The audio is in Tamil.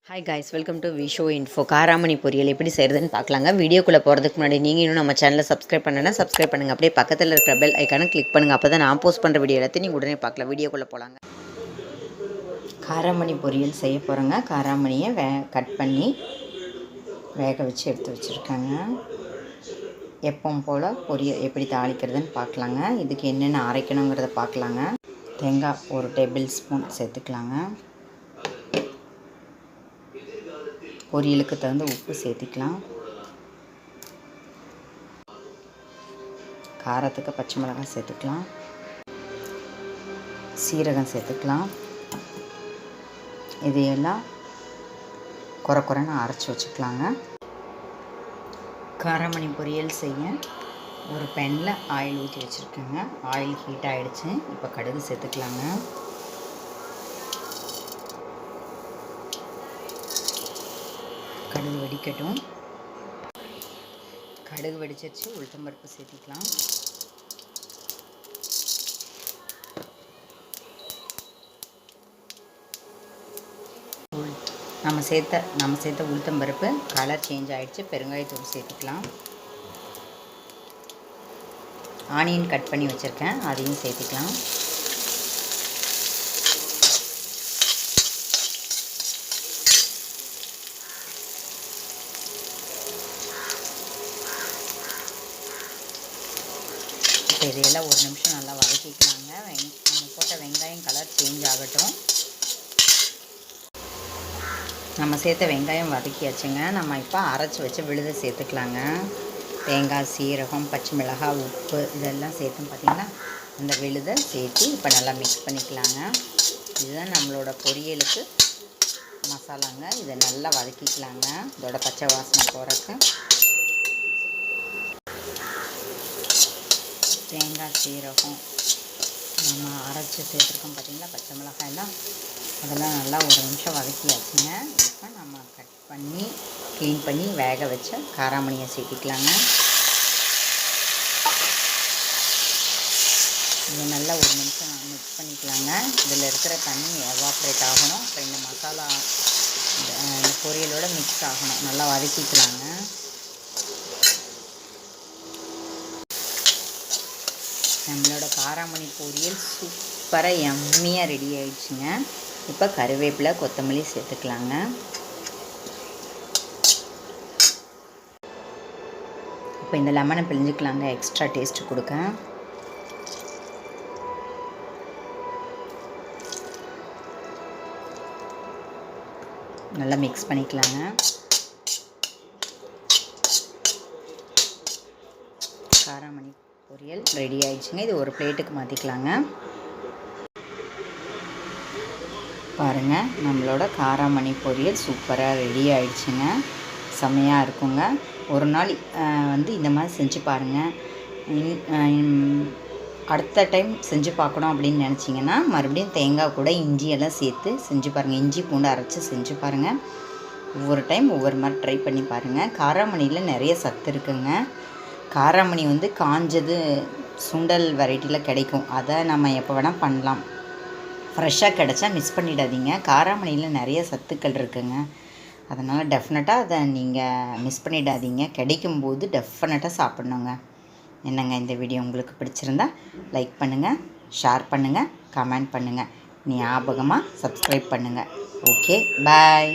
Hi guys, welcome to Visho Info. காராமணி பொரியல் எப்படி செய்கிறதுன்னு பார்க்கலாங்க. வீடியோக்குள்ளே போகிறதுக்கு முன்னாடி நீங்கள் இன்னும் நம்ம சேனலை சப்ஸ்கிரைப் பண்ணனா சப்ஸ்கிரைப் பண்ணுங்கள். அப்படியே பக்கத்தில் இருக்கிற பெல் ஐக்கானை கிளிக் பண்ணுங்கள். அப்போ தான் நான் போஸ்ட் பண்ணுற வீடியோ எல்லாத்தையும் நீங்கள் உடனே பார்க்கலாம். வீடியோக்குள்ளே போகலாங்க. காராமணி பொரியல் செய்ய போகிறோங்க. காராமணியை கட் பண்ணி வேக வச்சு எடுத்து வச்சுருக்காங்க. எப்பவும் போல் பொரியல் எப்படி தாளிக்கிறதுன்னு பார்க்கலாங்க. இதுக்கு என்னென்ன அரைக்கணுங்கிறத பார்க்கலாங்க. தேங்காய் 1 டேபிள் ஸ்பூன் சேர்த்துக்கலாங்க. பொரியலுக்கு தகுந்த உப்பு சேர்த்திக்கலாம். காரத்துக்கு பச்சை மிளகாய் சேர்த்துக்கலாம். சீரகம் சேர்த்துக்கலாம். இதையெல்லாம் குறைன்னு அரைச்சி வச்சுக்கலாங்க. காராமணி பொரியல் செய்ய ஒரு பேனில் ஆயில் ஊற்றி வச்சுருக்கேங்க. ஆயில் ஹீட் ஆகிடுச்சு. இப்போ கடுகு சேர்த்துக்கலாங்க. கடுகு வெடிக்கட்டும். கடுகு வெடிச்சிருச்சு. உளுத்தம்பருப்பு சேர்த்திக்கலாம். நம்ம சேர்த்த உளுத்தம்பருப்பு கலர் சேஞ்ச் ஆகிடுச்சு. பெருங்காயத்தூள் சேர்த்துக்கலாம். ஆனியன் கட் பண்ணி வச்சுருக்கேன், அதையும் சேர்த்துக்கலாம். இதையெல்லாம் ஒரு நிமிஷம் நல்லா வதக்கிக்கலாங்க. நம்ம போட்ட வெங்காயம் கலர் சேஞ்ச் ஆகட்டும். நம்ம சேர்த்த வெங்காயம் வதக்கியாச்சுங்க. நம்ம இப்போ அரைச்சி வச்சு விழுதை சேர்த்துக்கலாங்க. தேங்காய், சீரகம், பச்சை மிளகாய், உப்பு இதெல்லாம் சேர்த்து பார்த்திங்கன்னா அந்த விழுதை சேர்த்து இப்போ நல்லா மிக்ஸ் பண்ணிக்கலாங்க. இதுதான் நம்மளோட பொரியலுக்கு மசாலாங்க. இதை நல்லா வதக்கிக்கலாங்க. இதோட பச்சை வாசனை போகிறக்கு தேங்காய், சீரகம் நம்ம அரைச்சி சேர்த்துருக்கோம் பார்த்திங்களா, பச்சை மிளகாய் எல்லாம் அதெல்லாம் நல்லா ஒரு நிமிஷம் வதக்கியாச்சுங்க. இப்போ நம்ம கட் பண்ணி க்ளீன் பண்ணி வேக வச்ச காராமணியை சேர்த்திக்கலாங்க. இதை நல்லா ஒரு நிமிஷம் மிக்ஸ் பண்ணிக்கலாங்க. இதில் இருக்கிற தண்ணி எவாப்ரேட் ஆகணும். அப்புறம் இந்த மசாலா இந்த பொரியலோடு மிக்ஸ் ஆகணும். நல்லா வதக்கிக்கலாங்க. நம்மளோட காராமணி பொரியல் சூப்பராக எம்மியாக ரெடி ஆகிடுச்சுங்க. இப்போ கருவேப்பிலை, கொத்தமல்லி சேர்த்துக்கலாங்க. இப்போ இந்த லெமனை பிழிஞ்சிக்கலாங்க, எக்ஸ்ட்ரா டேஸ்ட்டு கொடுக்க. நல்லா மிக்ஸ் பண்ணிக்கலாங்க. காராமணி பொரியல் ரெடி ஆயிடுச்சுங்க. இது ஒரு பிளேட்டுக்கு மாற்றிக்கலாங்க. பாருங்கள், நம்மளோட காராமணி பொரியல் சூப்பராக ரெடி ஆயிடுச்சுங்க. செம்மையாக இருக்குங்க. ஒரு நாள் இந்த மாதிரி செஞ்சு பாருங்கள். அடுத்த டைம் செஞ்சு பார்க்கணும் அப்படின்னு நினச்சிங்கன்னா மறுபடியும் தேங்காய் கூட இஞ்சியெல்லாம் சேர்த்து செஞ்சு பாருங்கள். இஞ்சி பூண்டு அரைச்சி செஞ்சு பாருங்கள். ஒவ்வொரு டைம் ஒவ்வொரு மாதிரி ட்ரை பண்ணி பாருங்கள். காராமணியில் நிறைய சத்து இருக்குங்க. காராமணி காஞ்சது சுண்டல் வெரைட்டியில் கிடைக்கும். அதை நம்ம எப்போ வேணால் பண்ணலாம். ஃப்ரெஷ்ஷாக கிடச்சா மிஸ் பண்ணிடாதீங்க. காராமணியில் நிறைய சத்துக்கள் இருக்குங்க. அதனால் டெஃபினட்டாக அதை நீங்கள் மிஸ் பண்ணிடாதீங்க. கிடைக்கும்போது டெஃபினட்டாக சாப்பிட்ணுங்க. என்னங்க, இந்த வீடியோ உங்களுக்கு பிடிச்சிருந்தா லைக் பண்ணுங்கள், ஷேர் பண்ணுங்கள், கமெண்ட் பண்ணுங்கள். ஞாபகமாக சப்ஸ்கிரைப் பண்ணுங்கள். ஓகே, பாய்.